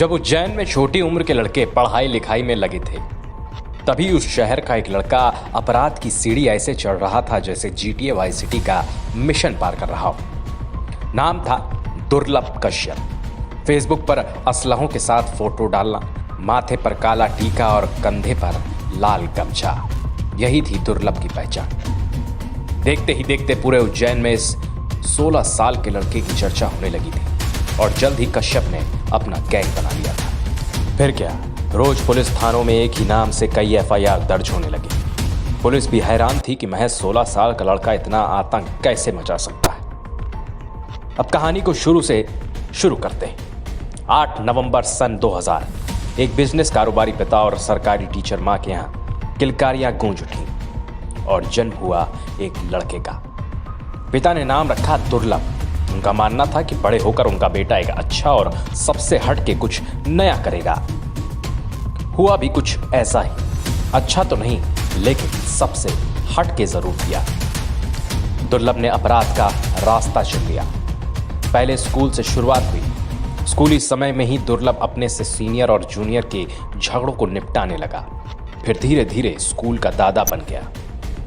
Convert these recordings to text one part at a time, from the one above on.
जब उज्जैन में छोटी उम्र के लड़के पढ़ाई लिखाई में लगे थे, तभी उस शहर का एक लड़का अपराध की सीढ़ी ऐसे चढ़ रहा था जैसे GTA वाई सिटी का मिशन पार कर रहा हो। नाम था दुर्लभ कश्यप। फेसबुक पर असलहों के साथ फोटो डालना, माथे पर काला टीका और कंधे पर लाल गमछा, यही थी दुर्लभ की पहचान। देखते ही देखते पूरे उज्जैन में इस 16 साल के लड़के की चर्चा होने लगी थी और जल्द ही कश्यप ने अपना गैंग बना लिया था। फिर क्या, रोज पुलिस थानों में एक ही नाम से कई FIR दर्ज होने लगे। पुलिस भी हैरान थी कि महज 16 साल का लड़का इतना आतंक कैसे मचा सकता है। अब कहानी को शुरू से शुरू करते हैं। 8 नवंबर सन 2000 एक बिजनेस कारोबारी पिता और सरकारी टीचर मां के यहाँ किलकारियां गूंज उठी और जन्म हुआ एक लड़के का। पिता ने नाम रखा दुर्लभ। उनका मानना था कि बड़े होकर उनका बेटा एक अच्छा और सबसे हटके कुछ नया करेगा। हुआ भी कुछ ऐसा ही। अच्छा तो नहीं, लेकिन सबसे हटके जरूर किया। दुर्लभ ने अपराध का रास्ता चुन लिया। पहले स्कूल से शुरुआत हुई। स्कूली समय में ही दुर्लभ अपने से सीनियर और जूनियर के झगड़ों को निपटाने लगा। फिर धीरे धीरे स्कूल का दादा बन गया।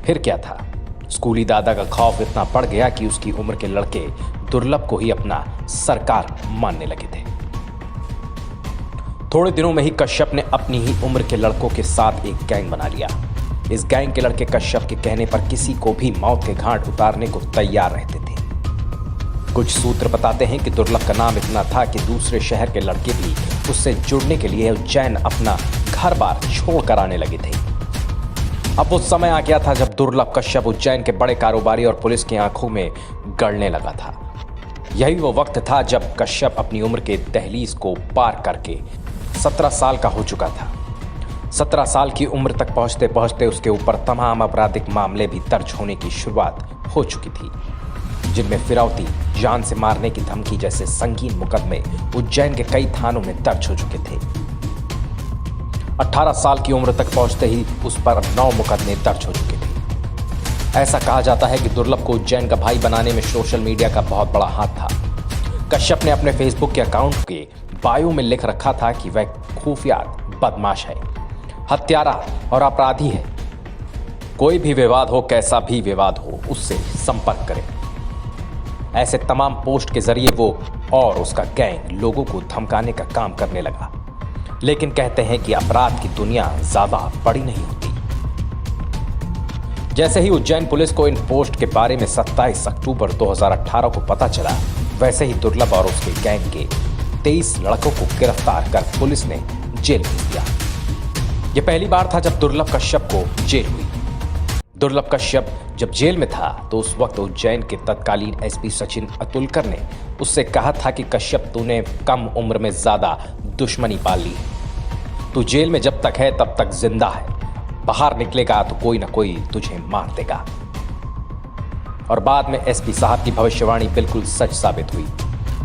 फिर क्या था, स्कूली दादा का खौफ इतना बढ़ गया कि उसकी उम्र के लड़के दुर्लभ को ही अपना सरकार मानने लगे थे। थोड़े दिनों में ही कश्यप ने अपनी ही उम्र के लड़कों के साथ एक गैंग बना लिया। इस गैंग के लड़के कश्यप के कहने पर किसी को भी मौत के घाट उतारने को तैयार रहते थे। कुछ सूत्र बताते हैं कि दुर्लभ का नाम इतना था कि दूसरे शहर के लड़के भी उससे जुड़ने के लिए उज्जैन अपना घर बार छोड़कर आने लगे थे। अब वो समय आ गया था जब दुर्लभ कश्यप उज्जैन के बड़े कारोबारी और पुलिस की आंखों में गड़ने लगा था। यही वो वक्त था जब कश्यप अपनी उम्र के दहलीज को पार करके 17 साल का हो चुका था। 17 साल की उम्र तक पहुंचते पहुंचते उसके ऊपर तमाम आपराधिक मामले भी दर्ज होने की शुरुआत हो चुकी थी, जिनमें फिरौती, जान से मारने की धमकी जैसे संगीन मुकदमे उज्जैन के कई थानों में दर्ज हो चुके थे। 18 साल की उम्र तक पहुंचते ही उस पर 9 मुकदमे दर्ज हो चुके थे। ऐसा कहा जाता है कि दुर्लभ को उज्जैन का भाई बनाने में सोशल मीडिया का बहुत बड़ा हाथ था। कश्यप ने अपने फेसबुक के अकाउंट के बायो में लिख रखा था कि वह खुफिया बदमाश है, हत्यारा और अपराधी है। कोई भी विवाद हो, कैसा भी विवाद हो, उससे संपर्क करें। ऐसे तमाम पोस्ट के जरिए वो और उसका गैंग लोगों को धमकाने का काम करने लगा। लेकिन कहते हैं कि अपराध की दुनिया ज्यादा बड़ी नहीं होती। जैसे ही उज्जैन पुलिस को इन पोस्ट के बारे में 27 अक्टूबर 2018 को पता चला, वैसे ही दुर्लभ और उसके गैंग के 23 लड़कों को गिरफ्तार कर पुलिस ने जेल भेज दिया। यह पहली बार था जब दुर्लभ कश्यप को जेल हुई। दुर्लभ कश्यप जब जेल में था तो उस वक्त उज्जैन के तत्कालीन SP सचिन अतुलकर ने उससे कहा था कि कश्यप, तूने कम उम्र में ज्यादा दुश्मनी पाल ली है। तू जेल में जब तक है तब तक जिंदा है, बाहर निकलेगा तो कोई ना कोई तुझे मार देगा। और बाद में SP साहब की भविष्यवाणी बिल्कुल सच साबित हुई।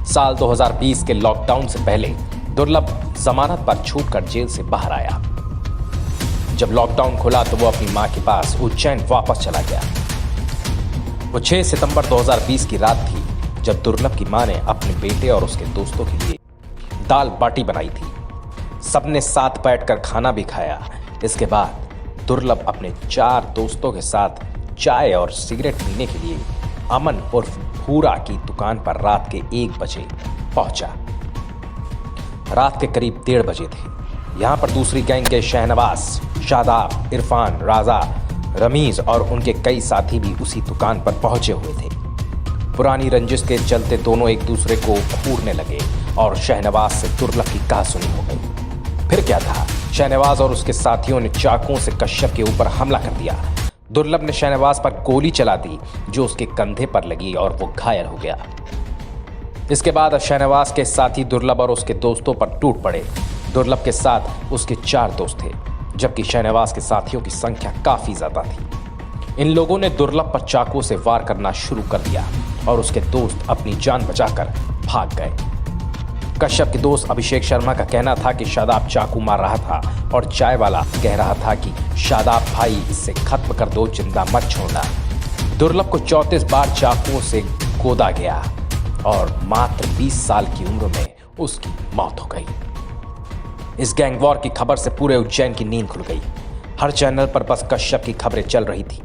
साल 2020 के लॉकडाउन से पहले दुर्लभ जमानत पर छूटकर जेल से बाहर आया। जब लॉकडाउन खुला तो वो अपनी मां के पास उज्जैन वापस चला गया। वो 6 सितंबर 2020 की रात थी जब दुर्लभ की मां ने अपने बेटे और उसके दोस्तों के लिए दाल बाटी बनाई थी। सबने साथ बैठकर खाना भी खाया। इसके बाद दुर्लभ अपने 4 दोस्तों के साथ चाय और सिगरेट पीने के लिए अमन उर्फ भूरा की दुकान पर रात के 1 बजे पहुंचा। रात के करीब 1:30 बजे थे। यहां पर दूसरी गैंग के शहनवाज, शादाब, इरफान, राजा, रमीज और उनके कई साथी भी उसी दुकान पर पहुंचे हुए थे। पुरानी रंजिश के चलते दोनों एक दूसरे को घूरने लगे और शहनवाज से दुर्लभ की कहासुनी हो गई। फिर क्या था, शहनवाज और उसके साथियों ने चाकुओं से कश्यप के ऊपर हमला कर दिया। दुर्लभ ने शहनवाज पर गोली चला दी जो उसके कंधे पर लगी और वो घायल हो गया। इसके बाद शहनवाज के साथी दुर्लभ और उसके दोस्तों पर टूट पड़े। दुर्लभ के साथ उसके 4 दोस्त थे, जबकि शहनवाज के साथियों की संख्या काफी ज्यादा थी। इन लोगों ने दुर्लभ पर चाकुओं से वार करना शुरू कर दिया और उसके दोस्त अपनी जान बचाकर भाग गए। कश्यप के दोस्त अभिषेक शर्मा का कहना था कि शादाब चाकू मार रहा था और चाय वाला कह रहा था कि शादाब भाई, इससे खत्म कर दो, जिंदा मत छोड़ना। दुर्लभ को 34 बार चाकुओं से गोदा गया और मात्र 20 साल की उम्र में उसकी मौत हो गई। इस गैंग वॉर की खबर से पूरे उज्जैन की नींद खुल गई। हर चैनल पर बस कश्यप की खबरें चल रही थी।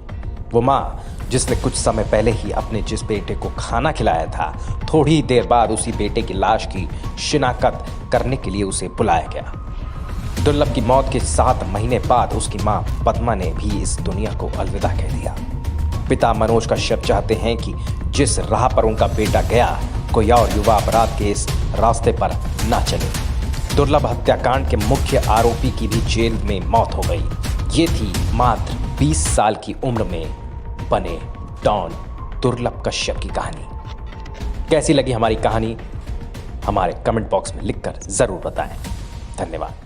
वो माँ जिसने कुछ समय पहले ही अपने जिस बेटे को खाना खिलाया था, थोड़ी देर बाद उसी बेटे की लाश की शिनाख्त करने के लिए उसे बुलाया गया। दुर्लभ की मौत के 7 महीने बाद उसकी मां पद्मा ने भी इस दुनिया को अलविदा कह दिया। पिता मनोज कश्यप चाहते हैं कि जिस राह पर उनका बेटा गया, कोई और युवा अपराध के इस रास्ते पर ना चले। दुर्लभ हत्याकांड के मुख्य आरोपी की भी जेल में मौत हो गई। ये थी मात्र 20 साल की उम्र में बने डॉन दुर्लभ कश्यप की कहानी। कैसी लगी हमारी कहानी हमारे कमेंट बॉक्स में लिखकर जरूर बताएं। धन्यवाद।